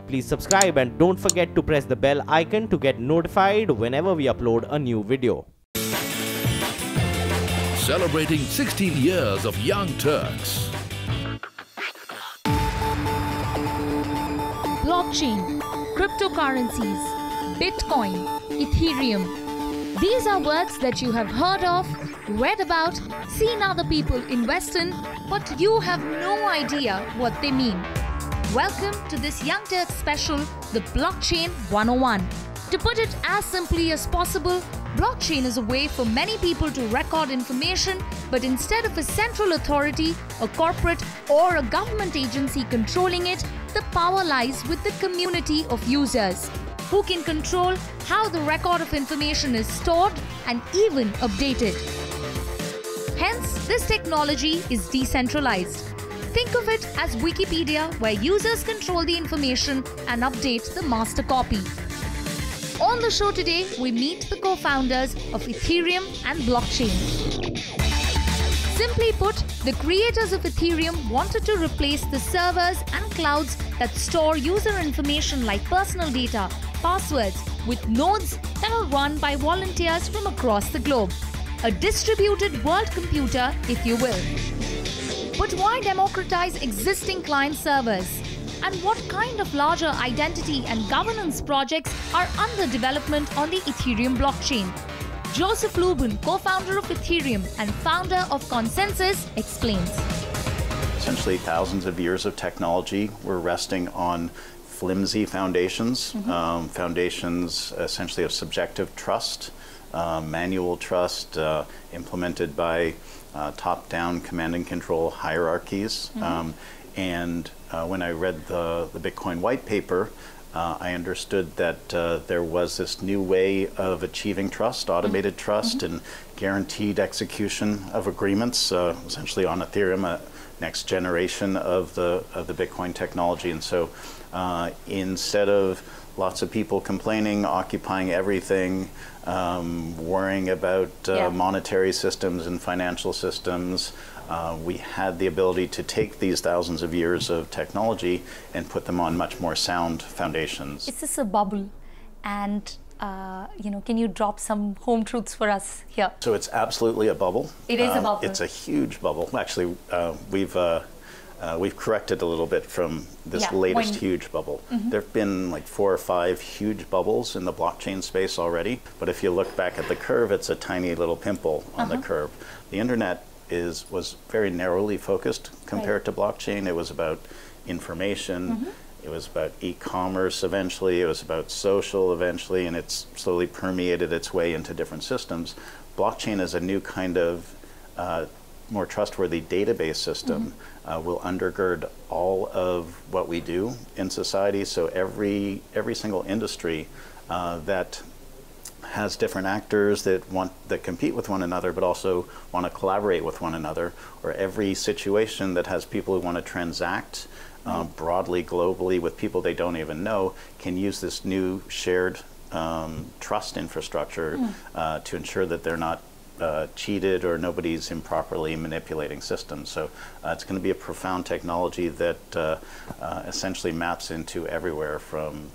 Please subscribe and don't forget to press the bell icon to get notified whenever we upload a new video. Celebrating 16 years of Young Turks. Blockchain, cryptocurrencies, Bitcoin, Ethereum. These are words that you have heard of, read about, seen other people invest in, but you have no idea what they mean. Welcome to this Young Turks special, the Blockchain 101. To put it as simply as possible, blockchain is a way for many people to record information, but instead of a central authority, a corporate or a government agency controlling it, the power lies with the community of users, who can control how the record of information is stored and even updated. Hence, this technology is decentralized. Think of it as Wikipedia, where users control the information and update the master copy. On the show today, we meet the co-founders of Ethereum and blockchain. Simply put, the creators of Ethereum wanted to replace the servers and clouds that store user information like personal data, passwords, with nodes that are run by volunteers from across the globe. A distributed world computer, if you will. But why democratize existing client servers? And what kind of larger identity and governance projects are under development on the Ethereum blockchain? Joseph Lubin, co-founder of Ethereum and founder of ConsenSys, explains. Essentially, thousands of years of technology were resting on flimsy foundations, foundations essentially of subjective trust, manual trust, implemented by top-down command and control hierarchies. When I read the Bitcoin white paper, I understood that there was this new way of achieving trust, automated trust, and guaranteed execution of agreements, essentially on Ethereum, a next generation of the Bitcoin technology. And so instead of lots of people complaining, occupying everything, worrying about monetary systems and financial systems, we had the ability to take these thousands of years of technology and put them on much more sound foundations. Is this a bubble? And can you drop some home truths for us here? So it's absolutely a bubble. It is a bubble. It's a huge bubble. Actually, we've corrected a little bit from this latest huge bubble. There have been like 4 or 5 huge bubbles in the blockchain space already. But if you look back at the curve, it's a tiny little pimple on the curve. The internet was very narrowly focused compared to blockchain. It was about information. It was about e-commerce eventually. It was about social eventually, and it's slowly permeated its way into different systems. Blockchain is a new kind of more trustworthy database system, will undergird all of what we do in society. So every single industry that has different actors that compete with one another, but also want to collaborate with one another, or every situation that has people who want to transact broadly, globally, with people they don't even know, can use this new shared trust infrastructure to ensure that they're not cheated or nobody's improperly manipulating systems. So it's going to be a profound technology that essentially maps into everywhere, from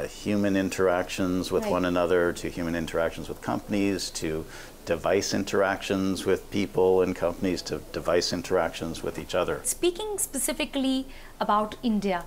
human interactions with one another, to human interactions with companies, to device interactions with people and companies, to device interactions with each other. Speaking specifically about India,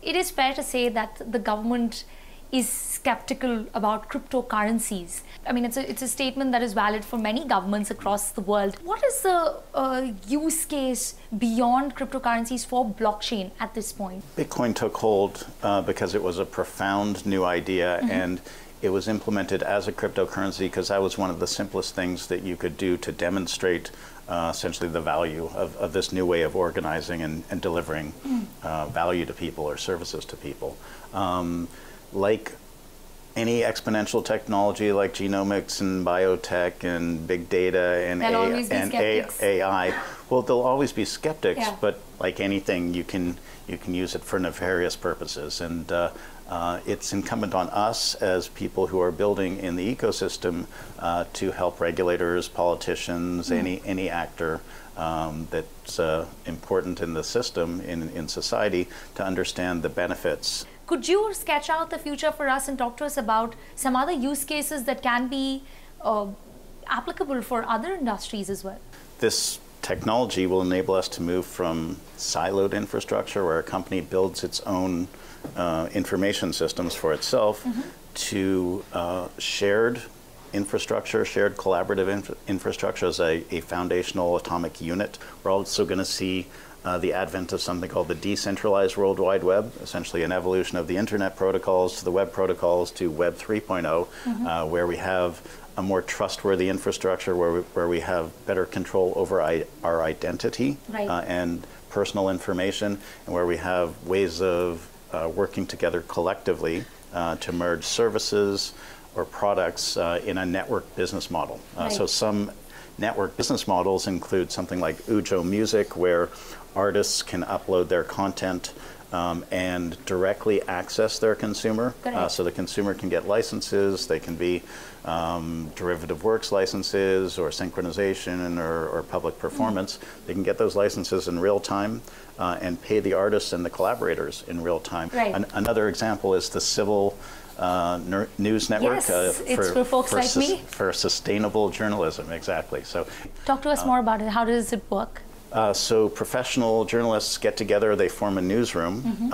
it is fair to say that the government is skeptical about cryptocurrencies. I mean, it's a statement that is valid for many governments across the world. What is the use case beyond cryptocurrencies for blockchain at this point? Bitcoin took hold because it was a profound new idea, and it was implemented as a cryptocurrency because that was one of the simplest things that you could do to demonstrate essentially the value of this new way of organizing and delivering value to people or services to people. Like any exponential technology like genomics and biotech and big data and AI, well, there'll always be skeptics, but like anything, you can use it for nefarious purposes. And it's incumbent on us as people who are building in the ecosystem to help regulators, politicians, any actor that's important in the system, in society, to understand the benefits. Could you sketch out the future for us and talk to us about some other use cases that can be applicable for other industries as well? This technology will enable us to move from siloed infrastructure, where a company builds its own information systems for itself, to shared infrastructure, shared collaborative infrastructure as a foundational atomic unit. We're also going to see the advent of something called the Decentralized World Wide Web, essentially an evolution of the internet protocols to the web protocols to Web 3.0, where we have a more trustworthy infrastructure, where we have better control over our identity and personal information, and where we have ways of working together collectively to merge services or products in a network business model. So some network business models include something like Ujo Music, where artists can upload their content and directly access their consumer. So the consumer can get licenses. They can be derivative works licenses or synchronization or public performance. They can get those licenses in real time and pay the artists and the collaborators in real time. Another example is the Civil News Network. It's for folks like me. For sustainable journalism, exactly. So, talk to us more about it. How does it work? So professional journalists get together, they form a newsroom,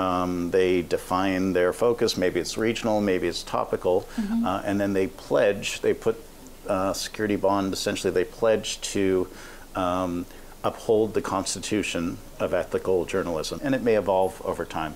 they define their focus, maybe it's regional, maybe it's topical, and then they pledge, they put security bond, essentially they pledge to uphold the Constitution of ethical journalism, and it may evolve over time.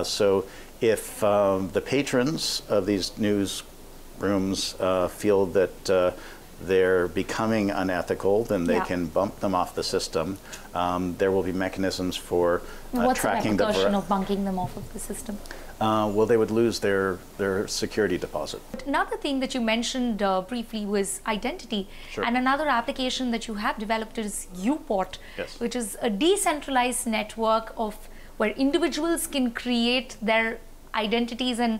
So if the patrons of these newsrooms feel that they're becoming unethical, then they can bump them off the system. There will be mechanisms for tracking the... What's the repercussion of bunking them off of the system? Well, they would lose their security deposit. Another thing that you mentioned briefly was identity. And another application that you have developed is UPort, which is a decentralized network of where individuals can create their identities, and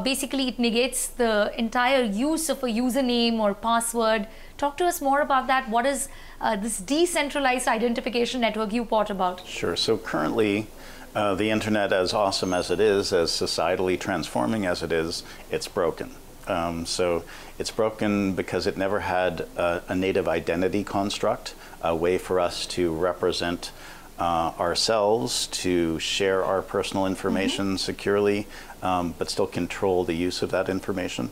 basically it negates the entire use of a username or password. Talk to us more about that. What is this decentralized identification network UPort about? Sure. So currently, the internet, as awesome as it is, as societally transforming as it is, it's broken. So it's broken because it never had a native identity construct, a way for us to represent ourselves, to share our personal information securely, but still control the use of that information.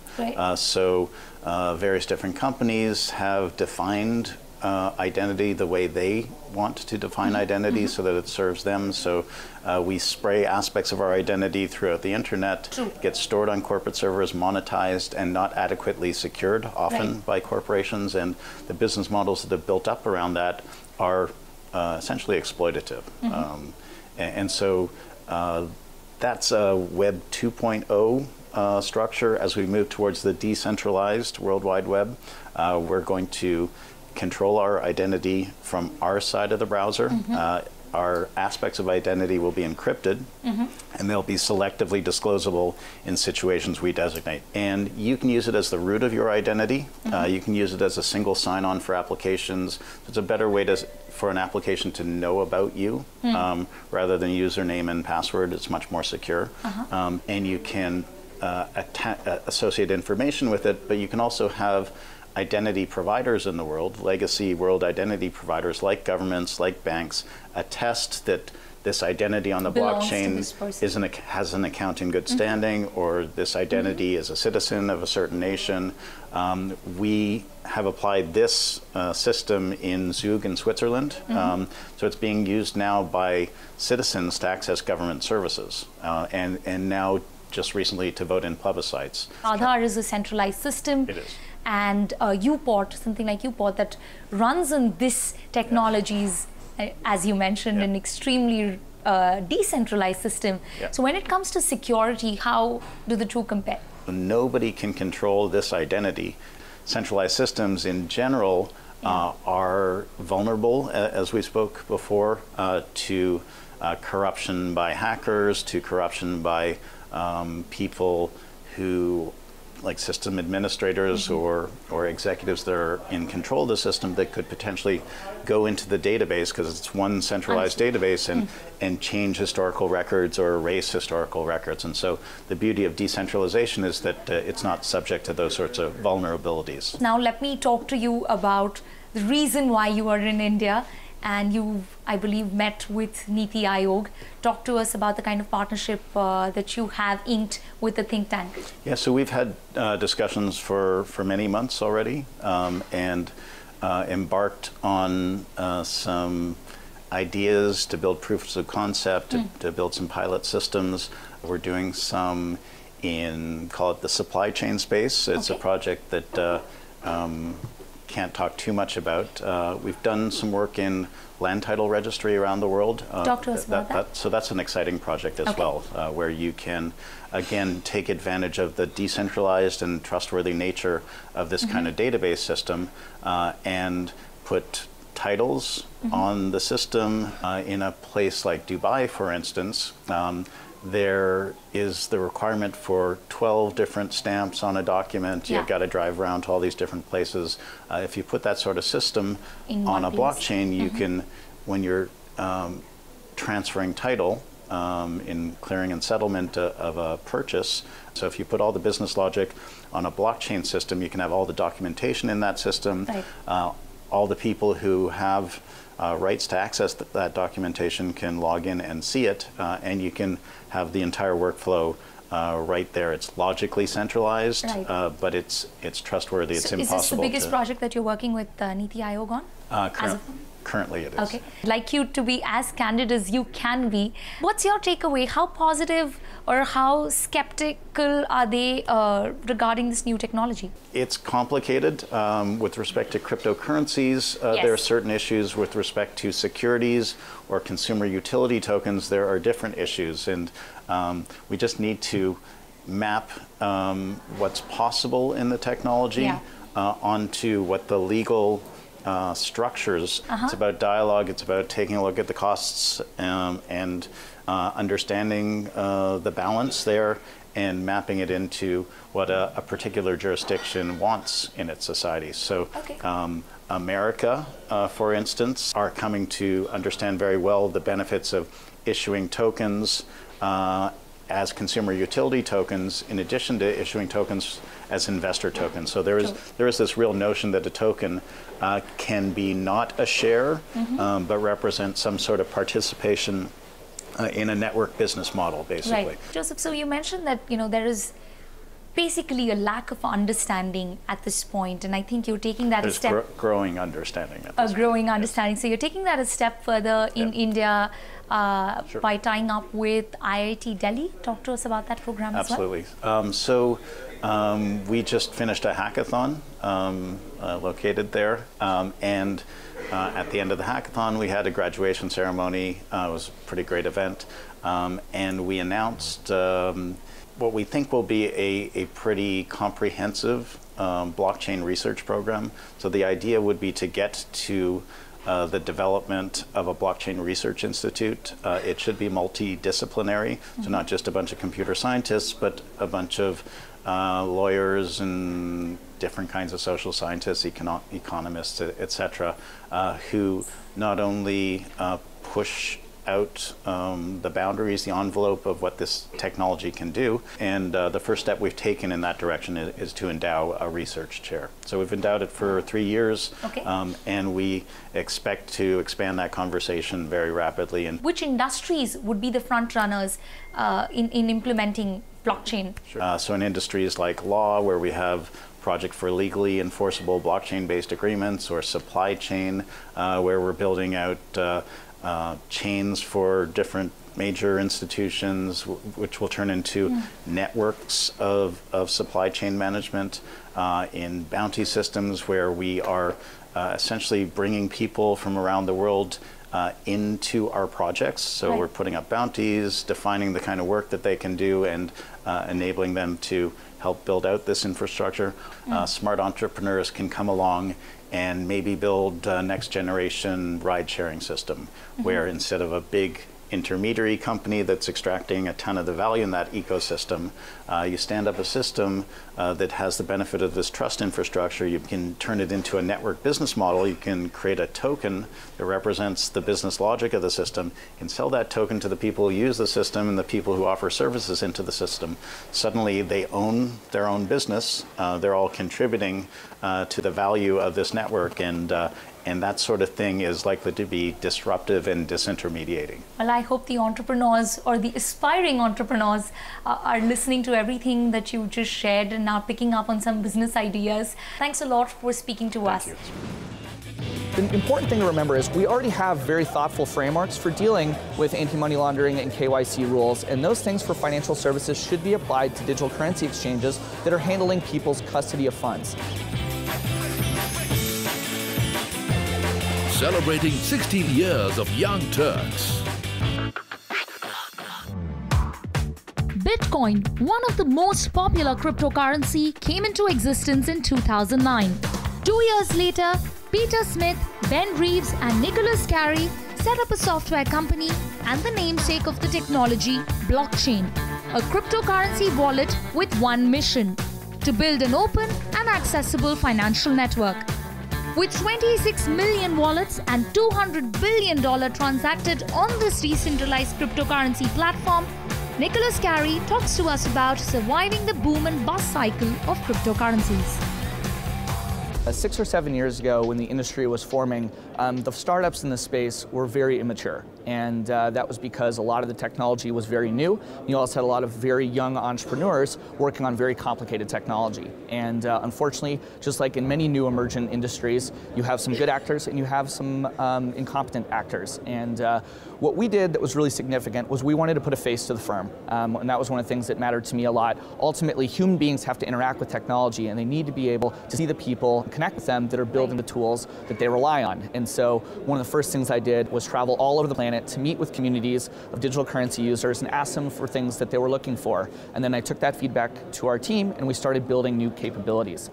So various different companies have defined identity the way they want to define identity so that it serves them. So we spray aspects of our identity throughout the internet, gets stored on corporate servers, monetized, and not adequately secured, often by corporations, and the business models that have built up around that are essentially exploitative. And so that's a Web 2.0 structure. As we move towards the decentralized World Wide Web, we're going to control our identity from our side of the browser. Our aspects of identity will be encrypted, and they'll be selectively disclosable in situations we designate. And you can use it as the root of your identity. You can use it as a single sign-on for applications. It's a better way for an application to know about you rather than username and password. It's much more secure. And you can associate information with it, but you can also have identity providers in the world, legacy world identity providers like governments, like banks, attest that this identity on the blockchain has an account in good standing, or this identity is a citizen of a certain nation. We have applied this system in Zug in Switzerland. So it's being used now by citizens to access government services, and now just recently to vote in plebiscites. Aadhaar is a centralized system. It is. And UPort, something like UPort, that runs on this technologies, as you mentioned, an extremely decentralized system. So when it comes to security, how do the two compare? Nobody can control this identity. Centralized systems in general are vulnerable, as we spoke before, to corruption by hackers, to corruption by people who like system administrators or executives that are in control of the system that could potentially go into the database, because it's one centralized database, and change historical records or erase historical records. And so the beauty of decentralization is that it's not subject to those sorts of vulnerabilities. Now let me talk to you about the reason why you are in India, and you, I believe, met with NITI Aayog. Talk to us about the kind of partnership that you have inked with the think tank. Yeah, so we've had discussions for many months already, and embarked on some ideas to build proofs of concept, to build some pilot systems. We're doing some in, call it the supply chain space. It's a project that can't talk too much about. We've done some work in land title registry around the world. Talk to us about that. So that's an exciting project as well, where you can, again, take advantage of the decentralized and trustworthy nature of this kind of database system, and put titles on the system. In a place like Dubai, for instance, there is the requirement for 12 different stamps on a document. You've got to drive around to all these different places. If you put that sort of system on a blockchain, you can, when you're transferring title in clearing and settlement of a purchase, so if you put all the business logic on a blockchain system, you can have all the documentation in that system. All the people who have rights to access that documentation can log in and see it, and you can have the entire workflow right there. It's logically centralized, but it's trustworthy. So it's impossible. Is this the biggest project that you're working with NITI Aayog on? Currently it is. Okay. I'd like you to be as candid as you can be. What's your takeaway? How positive or how skeptical are they regarding this new technology? It's complicated. With respect to cryptocurrencies, there are certain issues. With respect to securities or consumer utility tokens, there are different issues. And we just need to map what's possible in the technology onto what the legal structures. It's about dialogue. It's about taking a look at the costs and understanding the balance there and mapping it into what a particular jurisdiction wants in its society. So America, for instance, are coming to understand very well the benefits of issuing tokens as consumer utility tokens, in addition to issuing tokens as investor tokens. So there is this real notion that a token can be not a share, but represent some sort of participation in a network business model, basically. Right. Joseph, so you mentioned that there is basically a lack of understanding at this point, and I think you're taking that a step. Growing understanding. Growing understanding. So you're taking that a step further in India by tying up with IIT Delhi. Talk to us about that program as well. Absolutely. We just finished a hackathon located there, and at the end of the hackathon, we had a graduation ceremony. It was a pretty great event, and we announced what we think will be a pretty comprehensive blockchain research program. So the idea would be to get to the development of a blockchain research institute. It should be multidisciplinary, so not just a bunch of computer scientists, but a bunch of lawyers and different kinds of social scientists, economists, etc., who not only push out the boundaries, the envelope of what this technology can do. And the first step we've taken in that direction is to endow a research chair. So we've endowed it for 3 years, and we expect to expand that conversation very rapidly. And which industries would be the front runners in implementing blockchain? So in industries like law, where we have project for legally enforceable blockchain-based agreements, or supply chain, where we're building out chains for different major institutions, which will turn into networks of supply chain management, in bounty systems, where we are essentially bringing people from around the world into our projects. So we're putting up bounties, defining the kind of work that they can do, and enabling them to help build out this infrastructure. Smart entrepreneurs can come along and maybe build a next generation ride sharing system, where instead of a big intermediary company that's extracting a ton of the value in that ecosystem. You stand up a system that has the benefit of this trust infrastructure. You can turn it into a network business model. You can create a token that represents the business logic of the system. You can sell that token to the people who use the system and the people who offer services into the system. Suddenly they own their own business. They're all contributing to the value of this network, and that sort of thing is likely to be disruptive and disintermediating. Well, I hope the entrepreneurs or the aspiring entrepreneurs are listening to everything that you just shared and now picking up on some business ideas. Thanks a lot for speaking to us. Thank you. The important thing to remember is we already have very thoughtful frameworks for dealing with anti-money laundering and KYC rules, and those things for financial services should be applied to digital currency exchanges that are handling people's custody of funds. Celebrating 16 years of Young Turks. Bitcoin, one of the most popular cryptocurrency, came into existence in 2009. 2 years later, Peter Smith, Ben Reeves and Nicholas Carey set up a software company and the namesake of the technology, blockchain, a cryptocurrency wallet with one mission: to build an open and accessible financial network. With 26 million wallets and $200 billion transacted on this decentralized cryptocurrency platform, Nicholas Carey talks to us about surviving the boom and bust cycle of cryptocurrencies. 6 or 7 years ago, when the industry was forming, the startups in the space were very immature. And that was because a lot of the technology was very new. You also had a lot of very young entrepreneurs working on very complicated technology. And unfortunately, just like in many new emergent industries, you have some good actors and you have some incompetent actors. And what we did that was really significant was we wanted to put a face to the firm. And that was one of the things that mattered to me a lot. Ultimately, human beings have to interact with technology, and they need to be able to see the people, connect with them that are building the tools that they rely on. And so one of the first things I did was travel all over the planet to meet with communities of digital currency users and ask them for things that they were looking for. And then I took that feedback to our team and we started building new capabilities.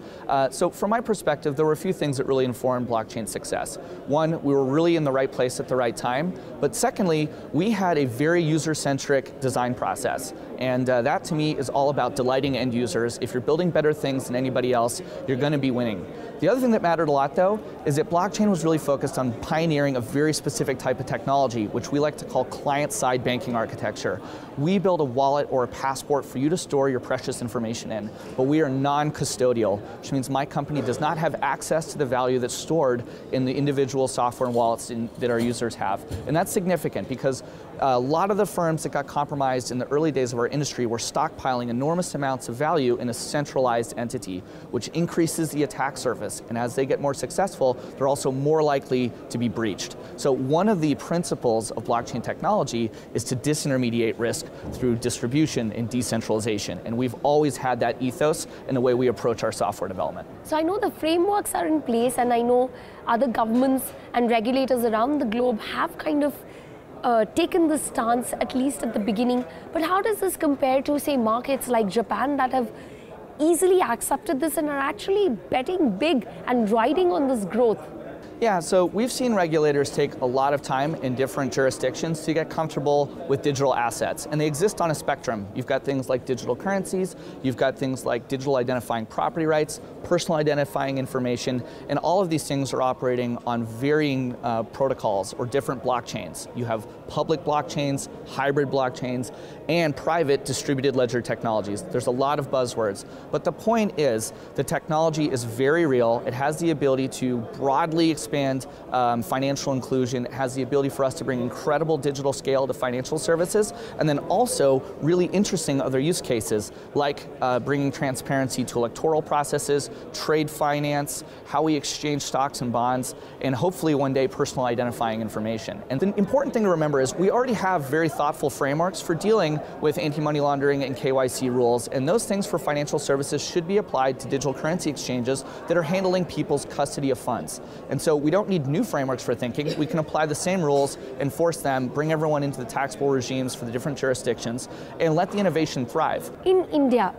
So from my perspective, there were a few things that really informed blockchain success. One, we were really in the right place at the right time. But secondly, we had a very user-centric design process. And that to me is all about delighting end users. If you're building better things than anybody else, you're going to be winning. The other thing that mattered a lot, though, is that blockchain was really focused on pioneering a very specific type of technology, which we like to call client-side banking architecture. We build a wallet or a passport for you to store your precious information in, but we are non-custodial, which means my company does not have access to the value that's stored in the individual software and wallets that our users have. And that's significant because a lot of the firms that got compromised in the early days of our industry were stockpiling enormous amounts of value in a centralized entity, which increases the attack surface. And as they get more successful, they're also more likely to be breached. So one of the principles of blockchain technology is to disintermediate risk through distribution and decentralization. And we've always had that ethos in the way we approach our software development. So I know the frameworks are in place, and I know other governments and regulators around the globe have kind of taken this stance, at least at the beginning. But how does this compare to, say, markets like Japan that have easily accepted this and are actually betting big and riding on this growth? Yeah, so we've seen regulators take a lot of time in different jurisdictions to get comfortable with digital assets, and they exist on a spectrum. You've got things like digital currencies, you've got things like digital identifying property rights, personal identifying information, and all of these things are operating on varying protocols or different blockchains. You have public blockchains, hybrid blockchains, and private distributed ledger technologies. There's a lot of buzzwords, but the point is the technology is very real. It has the ability to broadly expand financial inclusion. It has the ability for us to bring incredible digital scale to financial services, and then also really interesting other use cases like bringing transparency to electoral processes, trade finance, how we exchange stocks and bonds, and hopefully one day personal identifying information. And the important thing to remember is we already have very thoughtful frameworks for dealing with anti-money laundering and KYC rules, and those things for financial services should be applied to digital currency exchanges that are handling people's custody of funds. And so we don't need new frameworks for thinking. We can apply the same rules, enforce them, bring everyone into the taxable regimes for the different jurisdictions, and let the innovation thrive. In India,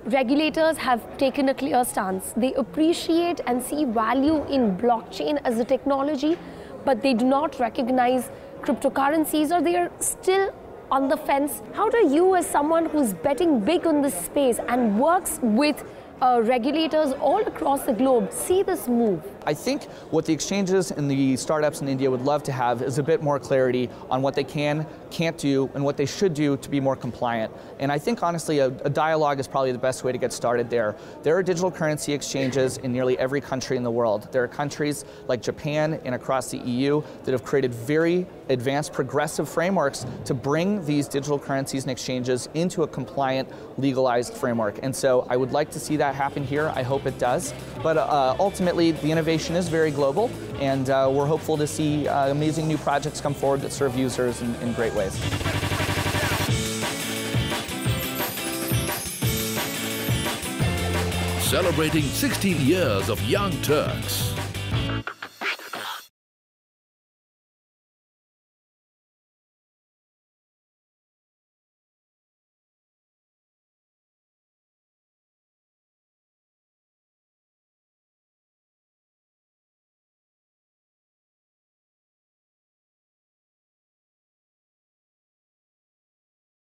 regulators have taken a clear stance. They appreciate and see value in blockchain as a technology, but they do not recognize cryptocurrencies, or they are still on the fence? How do you, as someone who's betting big on this space and works with regulators all across the globe, see this move? I think what the exchanges and the startups in India would love to have is a bit more clarity on what they can, can't do, and what they should do to be more compliant. And I think, honestly, a dialogue is probably the best way to get started there. There are digital currency exchanges in nearly every country in the world. There are countries like Japan and across the EU that have created very advanced, progressive frameworks to bring these digital currencies and exchanges into a compliant, legalized framework. And so I would like to see that happen here. I hope it does. But ultimately, the innovation is very global, and we're hopeful to see amazing new projects come forward that serve users in great ways. Celebrating 16 years of Young Turks.